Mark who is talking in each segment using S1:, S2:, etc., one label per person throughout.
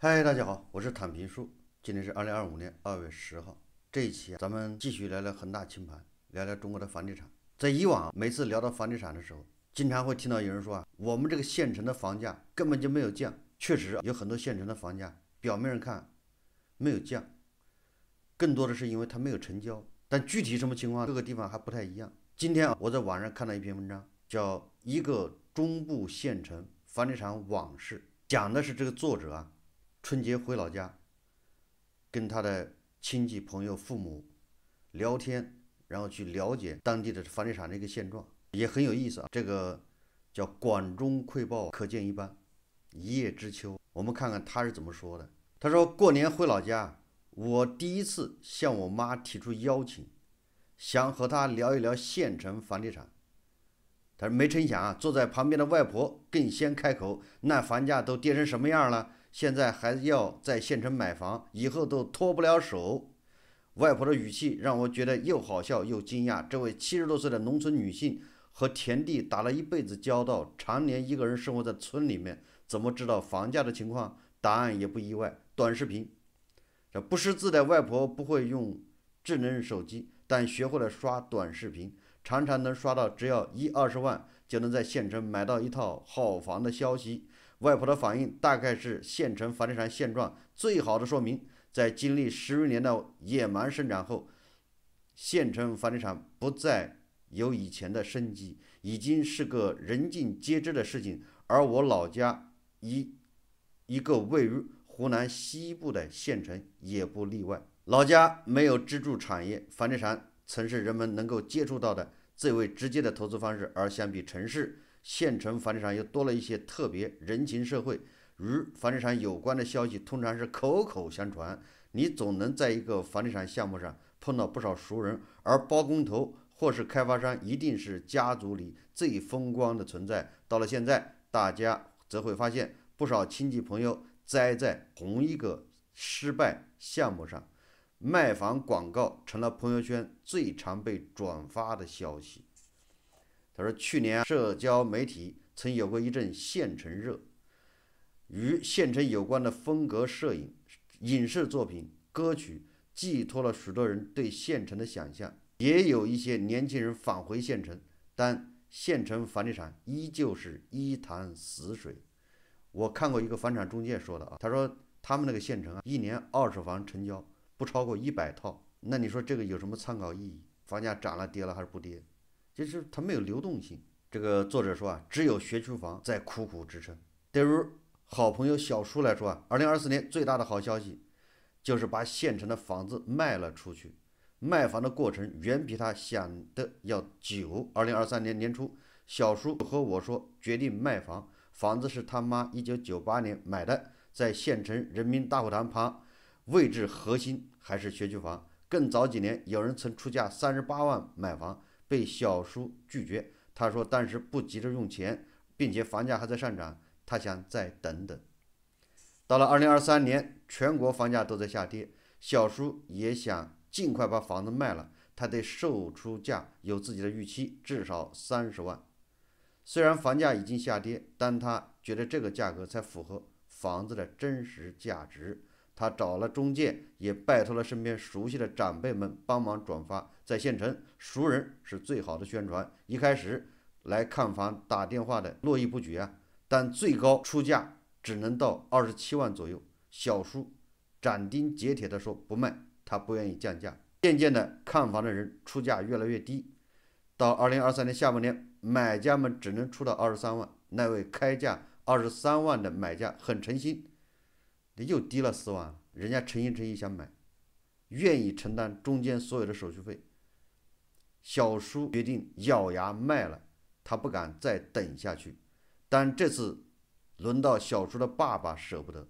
S1: 嗨，大家好，我是坦平叔。今天是2025年2月10号。这一期咱们继续聊聊恒大清盘，聊聊中国的房地产。在以往每次聊到房地产的时候，经常会听到有人说我们这个县城的房价根本就没有降。确实有很多县城的房价表面上看没有降，更多的是因为它没有成交。但具体什么情况，各个地方还不太一样。今天我在网上看到一篇文章，叫《一个中部县城房地产往事》，讲的是这个作者春节回老家，跟他的亲戚朋友父母聊天，然后去了解当地的房地产的一个现状，也很有意思。这个叫管中窥豹，可见一斑，一叶知秋。我们看看他是怎么说的。他说过年回老家，我第一次向我妈提出邀请，想和她聊一聊县城房地产。他说没成想坐在旁边的外婆更先开口，那房价都跌成什么样了？现在还要在县城买房，以后都脱不了手。外婆的语气让我觉得又好笑又惊讶。这位70多岁的农村女性和田地打了一辈子交道，常年一个人生活在村里面，怎么知道房价的情况？答案也不意外，短视频。这不识字的外婆不会用智能手机，但学会了刷短视频，常常能刷到只要20万就能在县城买到一套好房的消息。外婆的反应大概是县城房地产现状最好的说明。在经历10余年的野蛮生长后，县城房地产不再有以前的生机，已经是个人尽皆知的事情。而我老家一个位于湖南西部的县城也不例外。老家没有支柱产业，房地产曾是人们能够接触到的最为直接的投资方式，而相比城市，县城房地产又多了一些特别人情社会。与房地产有关的消息通常是口口相传，你总能在一个房地产项目上碰到不少熟人，而包工头或是开发商一定是家族里最风光的存在。到了现在，大家则会发现不少亲戚朋友栽在同一个失败项目上，卖房广告成了朋友圈最常被转发的消息。他说，去年社交媒体曾有过一阵县城热，与县城有关的风格摄影、影视作品、歌曲，寄托了许多人对县城的想象。也有一些年轻人返回县城，但县城房地产依旧是一潭死水。我看过一个房产中介说的他说他们那个县城一年20房成交不超过100套。那你说这个有什么参考意义？房价涨了跌了还是不跌？就是它没有流动性。这个作者说只有学区房在苦苦支撑。对于好朋友小叔来说2024年最大的好消息就是把县城的房子卖了出去。卖房的过程远比他想的要久。2023年年初，小叔和我说决定卖房，房子是他妈1998年买的，在县城人民大会堂旁，位置核心还是学区房。更早几年，有人曾出价38万买房，被小叔拒绝。他说当时不急着用钱，并且房价还在上涨，他想再等等。到了2023年，全国房价都在下跌，小叔也想尽快把房子卖了。他对售出价有自己的预期，至少30万。虽然房价已经下跌，但他觉得这个价格才符合房子的真实价值。他找了中介，也拜托了身边熟悉的长辈们帮忙转发。在县城，熟人是最好的宣传。一开始来看房打电话的络绎不绝但最高出价只能到27万左右。小叔斩钉截铁地说不卖，他不愿意降价。渐渐的，看房的人出价越来越低，到2023年下半年，买家们只能出到23万。那位开价23万的买家很诚心，又低了4万，人家诚心诚意想买，愿意承担中间所有的手续费。小叔决定咬牙卖了，他不敢再等下去。但这次轮到小叔的爸爸舍不得，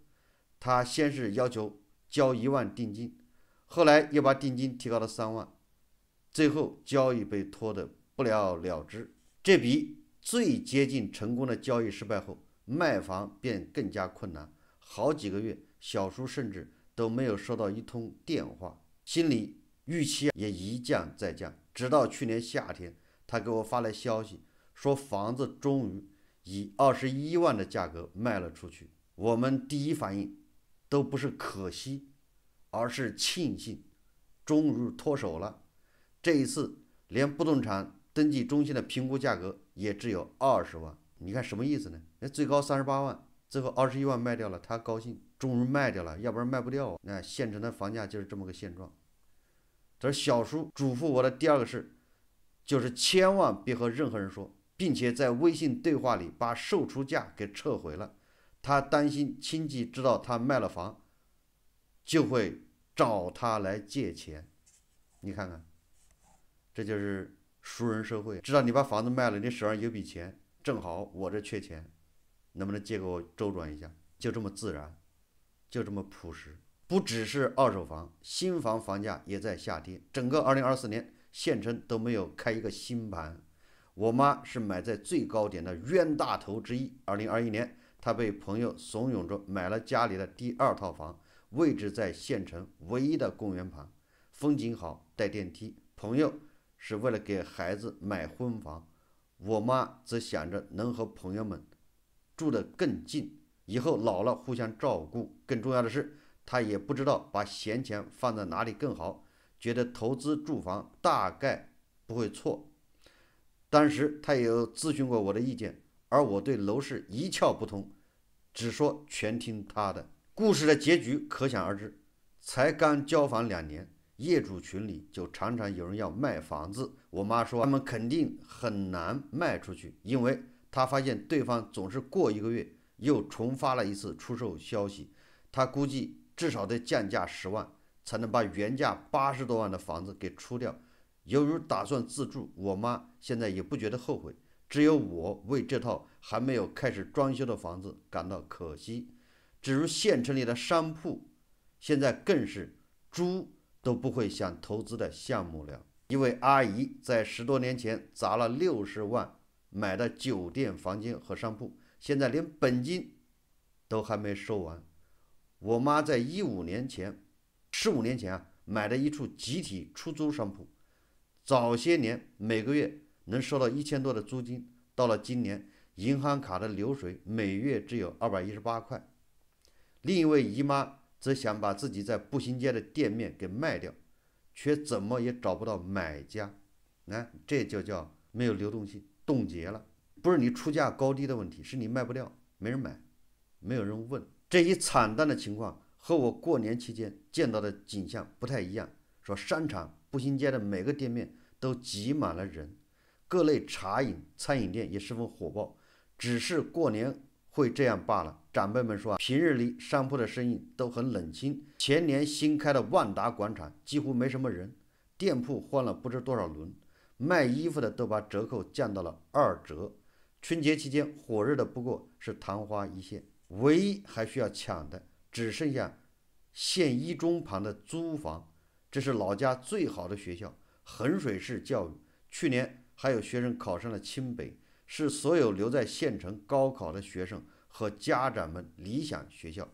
S1: 他先是要求交1万定金，后来又把定金提高了3万，最后交易被拖得不了了之。这笔最接近成功的交易失败后，卖房便更加困难。好几个月，小叔甚至都没有收到一通电话，心里预期也一降再降。直到去年夏天，他给我发来消息，说房子终于以21万的价格卖了出去。我们第一反应都不是可惜，而是庆幸，终于脱手了。这一次连不动产登记中心的评估价格也只有20万，你看什么意思呢？那最高38万，最后21万卖掉了，他高兴，终于卖掉了，要不然卖不掉。那县城的房价就是这么个现状。这小叔嘱咐我的第二个事，就是千万别和任何人说，并且在微信对话里把售出价给撤回了。他担心亲戚知道他卖了房，就会找他来借钱。你看看，这就是熟人社会。知道你把房子卖了，你手上有笔钱，正好我这缺钱，能不能借给我周转一下？就这么自然，就这么朴实。不只是二手房，新房房价也在下跌。整个2024年，县城都没有开一个新盘。我妈是买在最高点的冤大头之一。2021年，她被朋友怂恿着买了家里的第2套房，位置在县城唯一的公园旁，风景好，带电梯。朋友是为了给孩子买婚房，我妈则想着能和朋友们住得更近，以后老了互相照顾。更重要的是，他也不知道把闲钱放在哪里更好，觉得投资住房大概不会错。当时他也有咨询过我的意见，而我对楼市一窍不通，只说全听他的。故事的结局可想而知，才刚交房2年，业主群里就常常有人要卖房子。我妈说他们肯定很难卖出去，因为她发现对方总是过1个月又重发了一次出售消息。她估计至少得降价10万，才能把原价80多万的房子给出掉。由于打算自住，我妈现在也不觉得后悔，只有我为这套还没有开始装修的房子感到可惜。至于县城里的商铺，现在更是猪都不会想投资的项目了。一位阿姨在10多年前砸了60万买的酒店房间和商铺，现在连本金都还没收完。我妈在15年前买的一处集体出租商铺，早些年每个月能收到1000多的租金，到了今年银行卡的流水每月只有218块。另一位姨妈则想把自己在步行街的店面给卖掉，却怎么也找不到买家。这就叫没有流动性，冻结了。不是你出价高低的问题，是你卖不掉，没人买，没有人问。这一惨淡的情况和我过年期间见到的景象不太一样。说商场、步行街的每个店面都挤满了人，各类茶饮、餐饮店也十分火爆，只是过年会这样罢了。长辈们说平日里商铺的生意都很冷清。前年新开的万达广场几乎没什么人，店铺换了不知多少轮，卖衣服的都把折扣降到了2折。春节期间火热的不过是昙花一现，唯一还需要抢的只剩下县一中旁的租房，这是老家最好的学校，衡水市教育。去年还有学生考上了清北，是所有留在县城高考的学生和家长们理想学校。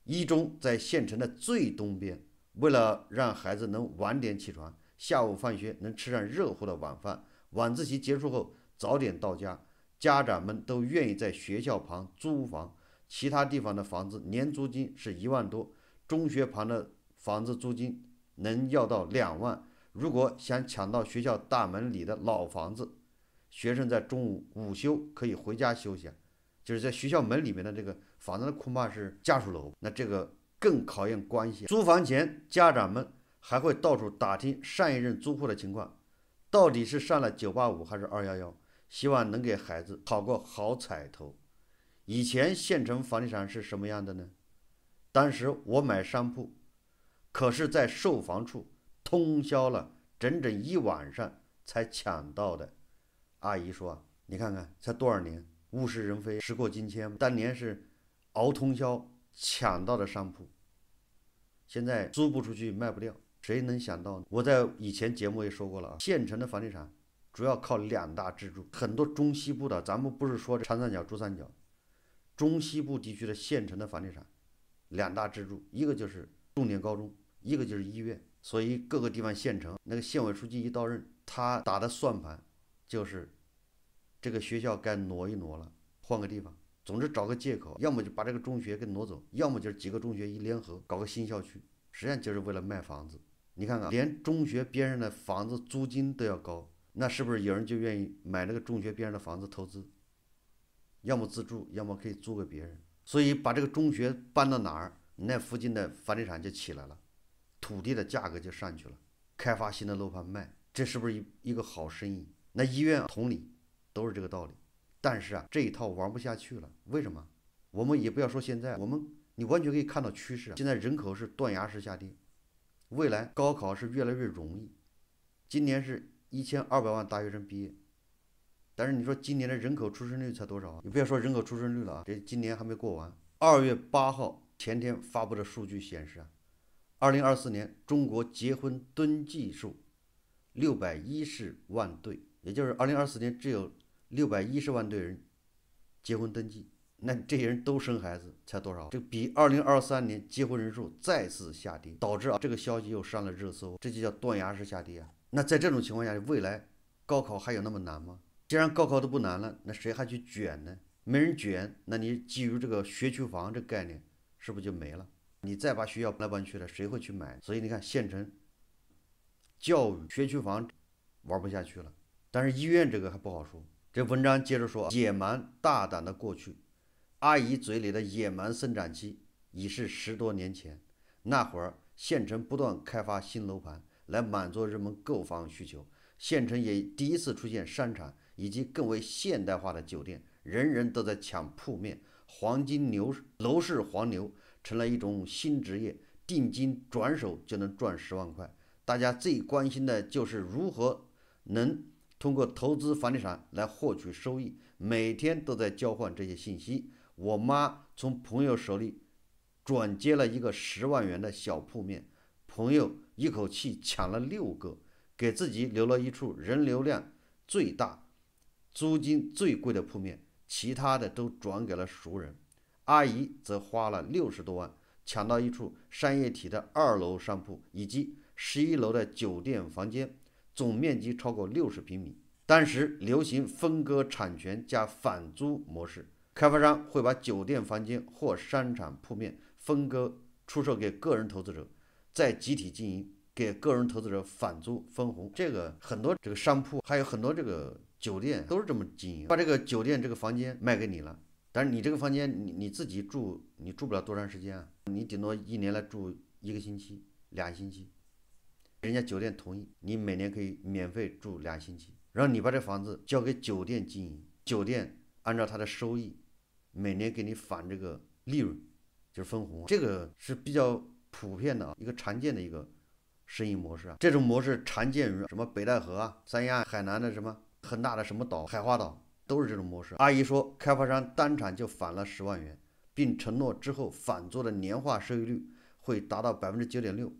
S1: 一中在县城的最东边，为了让孩子能晚点起床，下午放学能吃上热乎的晚饭，晚自习结束后早点到家，家长们都愿意在学校旁租房。其他地方的房子年租金是1万多，中学旁的房子租金能要到2万。如果想抢到学校大门里的老房子，学生在中午午休可以回家休息，就是在学校门里面的这个房子恐怕是家属楼，那这个更考验关系。租房前，家长们还会到处打听上一任租户的情况，到底是上了985还是211，希望能给孩子讨个好彩头。以前县城房地产是什么样的呢？当时我买商铺，可是在售房处通宵了整整1晚上才抢到的。阿姨说你看看才多少年，物是人非，时过境迁，当年是熬通宵抢到的商铺，现在租不出去，卖不掉，谁能想到呢？我在以前节目也说过了，县城的房地产主要靠2大支柱，很多中西部的，咱们不是说长三角、珠三角，中西部地区的县城的房地产2大支柱，一个就是重点高中，一个就是医院。所以各个地方县城那个县委书记一到任，他打的算盘就是这个学校该挪一挪了，换个地方，总之找个借口，要么就把这个中学给挪走，要么就是几个中学一联合搞个新校区，实际上就是为了卖房子。你看看，连中学边上的房子租金都要高，那是不是有人就愿意买那个中学边上的房子投资？要么自住，要么可以租给别人。所以把这个中学搬到哪儿，那附近的房地产就起来了，土地的价格就上去了，开发新的楼盘卖，这是不是一个好生意？那医院同理都是这个道理。但是啊，这一套玩不下去了，为什么？我们也不要说现在，你完全可以看到趋势，现在人口是断崖式下跌，未来高考是越来越容易。今年是1200万大学生毕业，但是你说今年的人口出生率才多少啊？你不要说人口出生率了啊，这今年还没过完。2月8号前天发布的数据显示啊，2024年中国结婚登记数610万对，也就是2024年只有610万对人结婚登记，那这些人都生孩子才多少？这比2023年结婚人数再次下跌，导致这个消息又上了热搜，这就叫断崖式下跌啊。那在这种情况下，未来高考还有那么难吗？既然高考都不难了，那谁还去卷呢？没人卷，那你基于这个学区房这概念是不是就没了？你再把学校搬来搬去的，谁会去买？所以你看，县城教育学区房玩不下去了，但是医院这个还不好说。这文章接着说，野蛮大胆的过去，阿姨嘴里的野蛮生长期已是10多年前，那会儿县城不断开发新楼盘来满足人们购房需求，县城也第一次出现商场以及更为现代化的酒店，人人都在抢铺面，黄金牛楼市黄牛成了一种新职业，定金转手就能赚10万块。大家最关心的就是如何能通过投资房地产来获取收益，每天都在交换这些信息。我妈从朋友手里转接了一个10万元的小铺面，朋友一口气抢了6个，给自己留了一处人流量最大、租金最贵的铺面，其他的都转给了熟人。阿姨则花了60多万抢到一处商业体的2楼商铺以及11楼的酒店房间，总面积超过60平米。当时流行分割产权加反租模式，开发商会把酒店房间或商场铺面分割出售给个人投资者，再集体经营，给个人投资者反租分红。这个很多这个商铺还有很多这个酒店都是这么经营，把这个酒店这个房间卖给你了，但是你这个房间你自己住，你住不了多长时间啊，你顶多1年来住1个星期、2星期。人家酒店同意你每年可以免费住2星期，然后你把这房子交给酒店经营，酒店按照它的收益每年给你返这个利润，就是分红。这个是比较普遍的一个常见的一个生意模式啊。这种模式常见于什么北戴河啊、三亚、海南的什么很大的什么岛、海花岛，都是这种模式。阿姨说，开发商当场就返了10万元，并承诺之后返租的年化收益率会达到9.6%。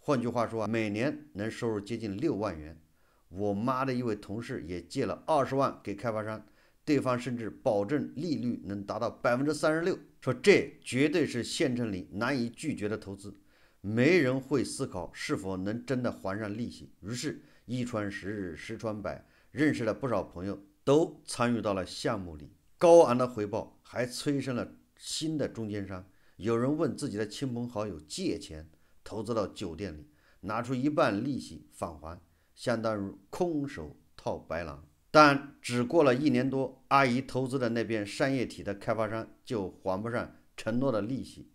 S1: 换句话说啊，每年能收入接近6万元。我妈的一位同事也借了20万给开发商，对方甚至保证利率能达到36%，说这绝对是县城里难以拒绝的投资，没人会思考是否能真的还上利息。于是一传十，十传百，认识了不少朋友都参与到了项目里，高昂的回报还催生了新的中间商。有人问自己的亲朋好友借钱投资到酒店里，拿出一半利息返还，相当于空手套白狼。但只过了1年多，阿姨投资的那边商业体的开发商就还不上承诺的利息。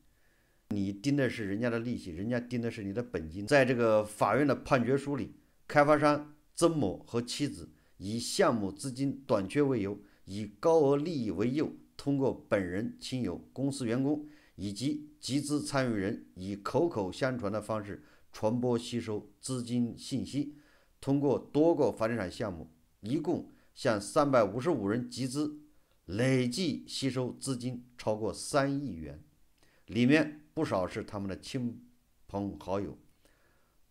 S1: 你盯的是人家的利息，人家盯的是你的本金。在这个法院的判决书里，开发商曾某和妻子以项目资金短缺为由，以高额利益为诱，通过本人、亲友、公司员工以及集资参与人以口口相传的方式传播吸收资金信息，通过多个房地产项目一共向355人集资，累计吸收资金超过3亿元，里面不少是他们的亲朋好友。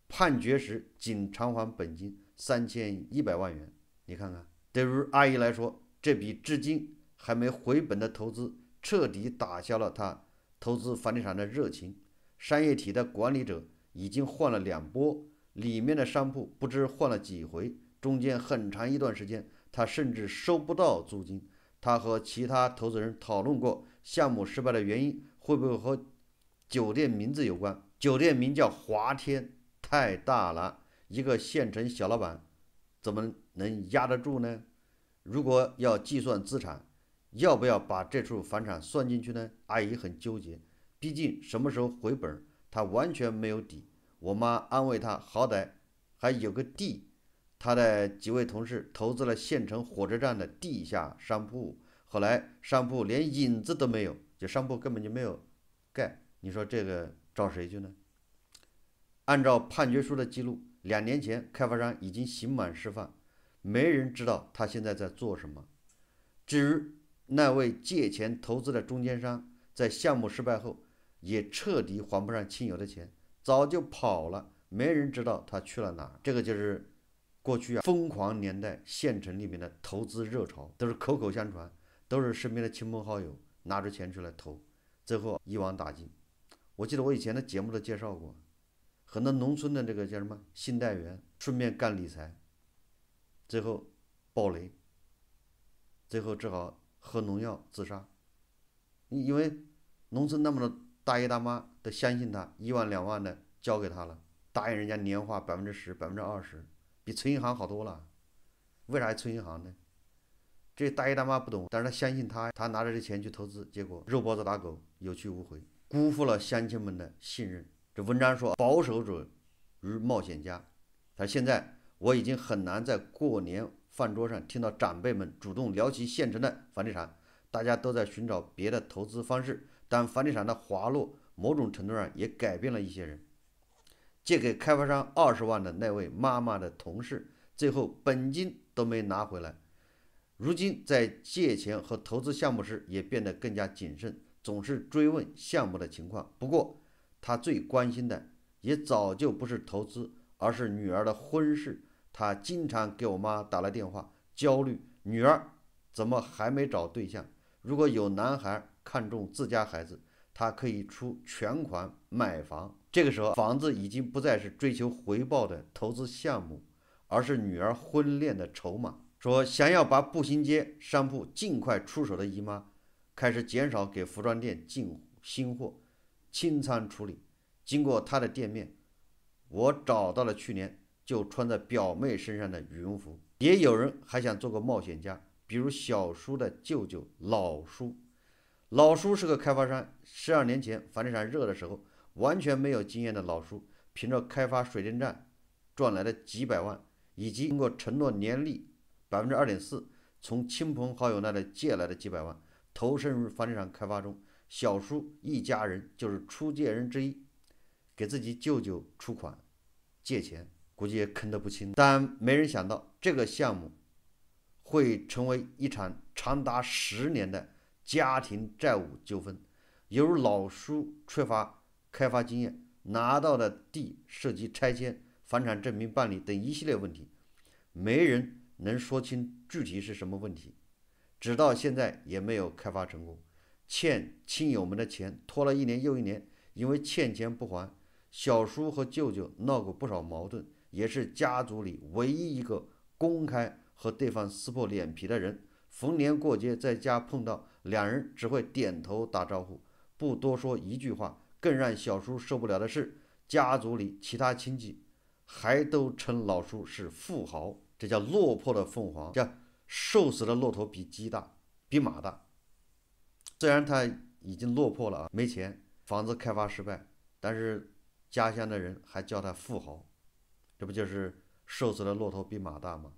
S1: 判决时仅偿还本金3100万元。你看看，对于阿姨来说，这笔至今还没回本的投资彻底打消了她投资房地产的热情。商业体的管理者已经换了2波，里面的商铺不知换了几回，中间很长一段时间他甚至收不到租金。他和其他投资人讨论过项目失败的原因会不会和酒店名字有关。酒店名叫华天，太大了，一个县城小老板怎么能压得住呢？如果要计算资产，要不要把这处房产算进去呢？阿姨很纠结，毕竟什么时候回本，她完全没有底。我妈安慰她，好歹还有个地。她的几位同事投资了县城火车站的地下商铺，后来商铺连影子都没有，就商铺根本就没有盖。你说这个找谁去呢？按照判决书的记录，2年前开发商已经刑满释放，没人知道他现在在做什么。至于那位借钱投资的中间商，在项目失败后也彻底还不上亲友的钱，早就跑了，没人知道他去了哪。这个就是过去疯狂年代县城里面的投资热潮，都是口口相传，都是身边的亲朋好友拿着钱出来投，最后一网打尽。我记得我以前的节目都介绍过，很多农村的这个叫什么信贷员，顺便干理财，最后爆雷，最后只好喝农药自杀。因为农村那么多大爷大妈都相信他，1万2万的交给他了，答应人家年化10%、20%，比存银行好多了。为啥还存银行呢？这大爷大妈不懂，但是他相信他，他拿着这钱去投资，结果肉包子打狗，有去无回，辜负了乡亲们的信任。这文章说，保守者如冒险家。他现在我已经很难在过年饭桌上听到长辈们主动聊起县城的房地产，大家都在寻找别的投资方式，但房地产的滑落某种程度上也改变了一些人。借给开发商20万的那位妈妈的同事，最后本金都没拿回来。如今在借钱和投资项目时也变得更加谨慎，总是追问项目的情况。不过他最关心的也早就不是投资，而是女儿的婚事。他经常给我妈打来电话，焦虑女儿怎么还没找对象。如果有男孩看中自家孩子，他可以出全款买房。这个时候房子已经不再是追求回报的投资项目，而是女儿婚恋的筹码。说想要把步行街商铺尽快出手的姨妈，开始减少给服装店进新货，清仓处理。经过她的店面，我找到了去年就穿在表妹身上的羽绒服。也有人还想做个冒险家，比如小叔的舅舅老叔。老叔是个开发商，12年前房地产热的时候，完全没有经验的老叔，凭着开发水电站赚来的几百万，以及通过承诺年利2.4%，从亲朋好友那里借来的几百万，投身入房地产开发中。小叔一家人就是出借人之一，给自己舅舅出款借钱，估计也坑得不轻。但没人想到，这个项目会成为一场长达10年的家庭债务纠纷。由于老叔缺乏开发经验，拿到的地涉及拆迁、房产证明办理等一系列问题，没人能说清具体是什么问题，直到现在也没有开发成功。欠亲友们的钱拖了1年又1年，因为欠钱不还，小叔和舅舅闹过不少矛盾，也是家族里唯一一个公开和对方撕破脸皮的人。逢年过节在家碰到，两人只会点头打招呼，不多说一句话。更让小叔受不了的是，家族里其他亲戚还都称老叔是富豪，这叫落魄的凤凰，叫瘦死的骆驼比鸡大，比马大。虽然他已经落魄了啊，没钱，房子开发失败，但是家乡的人还叫他富豪，这不就是瘦死的骆驼比马大吗？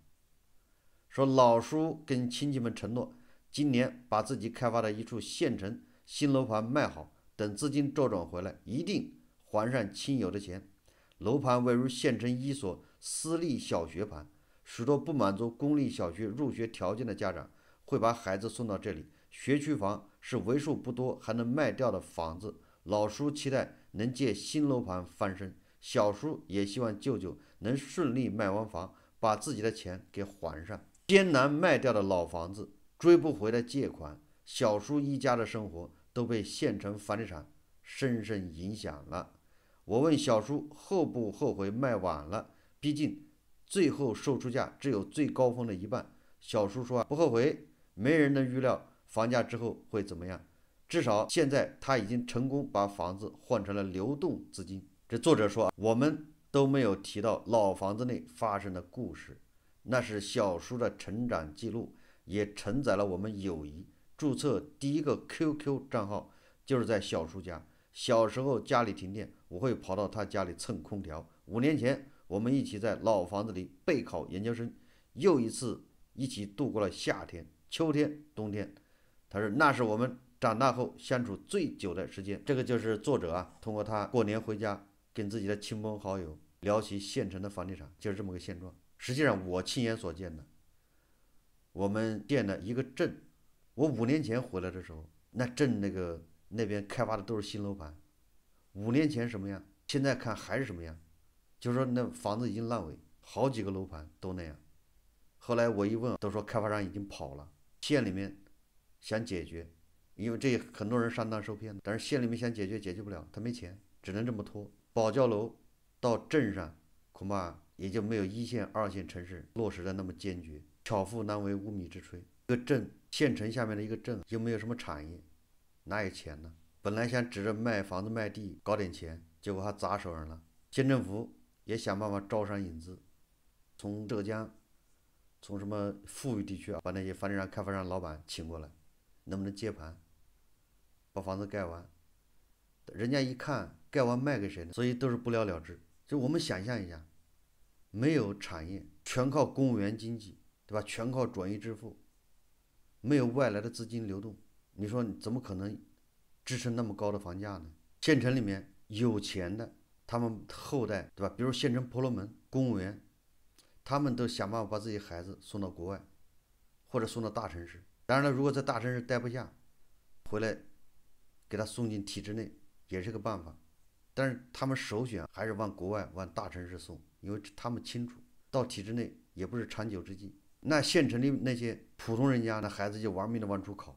S1: 说老叔跟亲戚们承诺，今年把自己开发的一处县城新楼盘卖好，等资金周转回来，一定还上亲友的钱。楼盘位于县城一所私立小学旁，许多不满足公立小学入学条件的家长会把孩子送到这里。学区房是为数不多还能卖掉的房子，老叔期待能借新楼盘翻身，小叔也希望舅舅能顺利卖完房，把自己的钱给还上。艰难卖掉的老房子，追不回的借款，小叔一家的生活都被县城房地产深深影响了。我问小叔后不后悔卖晚了，毕竟最后售出价只有最高峰的一半。小叔说不后悔，没人能预料房价之后会怎么样。至少现在他已经成功把房子换成了流动资金。这作者说，我们都没有提到老房子内发生的故事，那是小叔的成长记录，也承载了我们友谊。注册第一个 QQ 账号就是在小叔家。小时候家里停电，我会跑到他家里蹭空调。5年前，我们一起在老房子里备考研究生，又一次一起度过了夏天、秋天、冬天。他说那是我们长大后相处最久的时间。这个就是作者通过他过年回家跟自己的亲朋好友聊起县城的房地产，就是这么个现状。实际上我亲眼所见的，我们建了一个镇，我5年前回来的时候，那镇那边开发的都是新楼盘。5年前什么样，现在看还是什么样，就是说那房子已经烂尾，好几个楼盘都那样。后来我一问，都说开发商已经跑了，县里面想解决，因为这很多人上当受骗，但是县里面想解决解决不了，他没钱，只能这么拖。保交楼到镇上恐怕也就没有1线、2线城市落实的那么坚决。巧妇难为无米之炊，一个镇县城下面的一个镇又没有什么产业，哪有钱呢？本来想指着卖房子卖地搞点钱，结果还砸手上了。县政府也想办法招商引资，从浙江从什么富裕地区把那些房地产开发商老板请过来，能不能接盘把房子盖完。人家一看盖完卖给谁呢？所以都是不了了之。就我们想象一下，没有产业，全靠公务员经济，对吧？全靠转移支付，没有外来的资金流动，你说你怎么可能支撑那么高的房价呢？县城里面有钱的，他们后代，对吧？比如县城婆罗门公务员，他们都想办法把自己孩子送到国外，或者送到大城市。当然了，如果在大城市待不下，回来给他送进体制内也是个办法。但是他们首选还是往国外、往大城市送，因为他们清楚到体制内也不是长久之计。那县城里那些普通人家，那孩子就玩命的往出考，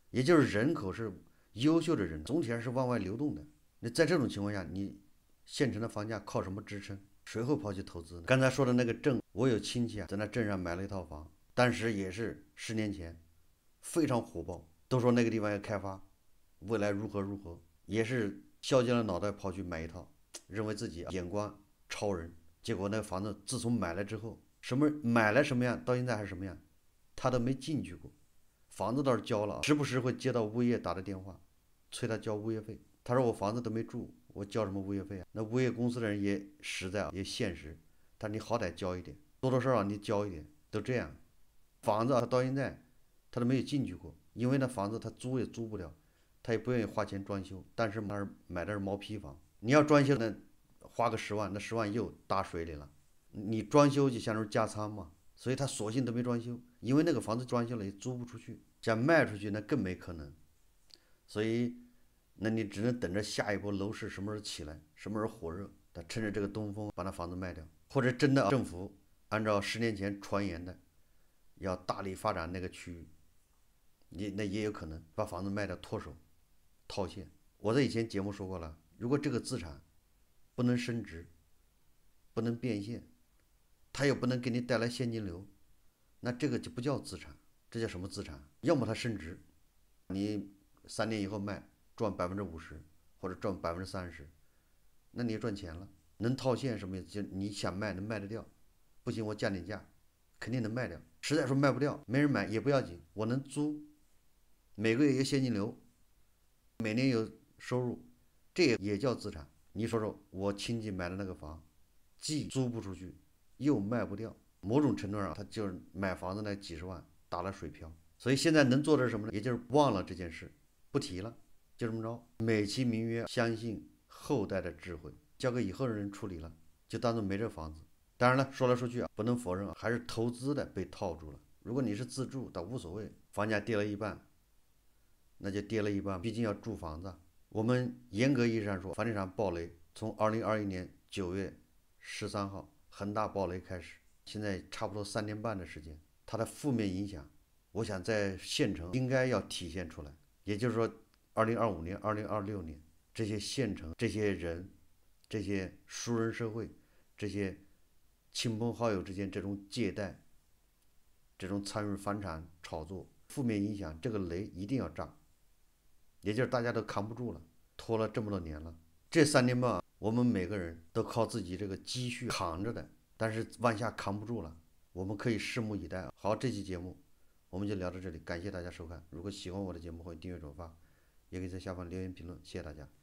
S1: 也就是人口是优秀的人，总体上是往外流动的。那在这种情况下，你县城的房价靠什么支撑？谁会跑去投资呢？刚才说的那个镇，我有亲戚在那镇上买了一套房，当时也是10年前，非常火爆，都说那个地方要开发，未来如何如何，也是削尖了脑袋跑去买一套，认为自己眼光超人。结果那个房子自从买了之后，买了什么样，到现在还是什么样，他都没进去过。房子倒是交了，时不时会接到物业打的电话，催他交物业费。他说我房子都没住，我交什么物业费啊？那物业公司的人也实在也现实，他说你好歹交一点，多多少少你交一点，都这样。房子他到现在他都没有进去过，因为那房子他租也租不了，他也不愿意花钱装修。但是买的是毛坯房，你要装修呢，花个10万，那10万又打水里了。你装修就相当于加仓嘛，所以他索性都没装修，因为那个房子装修了也租不出去，想卖出去那更没可能。所以，那你只能等着下一波楼市什么时候起来，什么时候火热，他趁着这个东风把那房子卖掉，或者真的政府按照10年前传言的，要大力发展那个区域，那也有可能把房子卖掉脱手套现。我在以前节目说过了，如果这个资产不能升值，不能变现，它又不能给你带来现金流，那这个就不叫资产，这叫什么资产？要么它升值，你3年以后卖赚50%，或者赚30%，那你也赚钱了。能套现什么意思？就你想卖能卖得掉，不行我降点价，肯定能卖掉。实在说卖不掉，没人买也不要紧，我能租，每个月有现金流，每年有收入，这也叫资产。你说说，我亲戚买的那个房，既租不出去，又卖不掉，某种程度上他就是买房子那几十万打了水漂。所以现在能做的是什么呢？也就是忘了这件事，不提了，就这么着，美其名曰相信后代的智慧，交给以后的人处理了，就当做没这房子。当然了，说来说去不能否认还是投资的被套住了。如果你是自住倒无所谓，房价跌了一半，那就跌了一半，毕竟要住房子。我们严格意义上说，房地产暴雷从2021年9月13号恒大暴雷开始，现在差不多3年半的时间，它的负面影响，我想在县城应该要体现出来。也就是说，2025年、2026年，这些县城、这些人、这些熟人社会、这些亲朋好友之间这种借贷、这种参与房产炒作、负面影响，这个雷一定要炸，也就是大家都扛不住了，拖了这么多年了。这3年半，我们每个人都靠自己这个积蓄扛着的，但是往下扛不住了，我们可以拭目以待。好，这期节目我们就聊到这里，感谢大家收看。如果喜欢我的节目，欢迎订阅转发，也可以在下方留言评论，谢谢大家。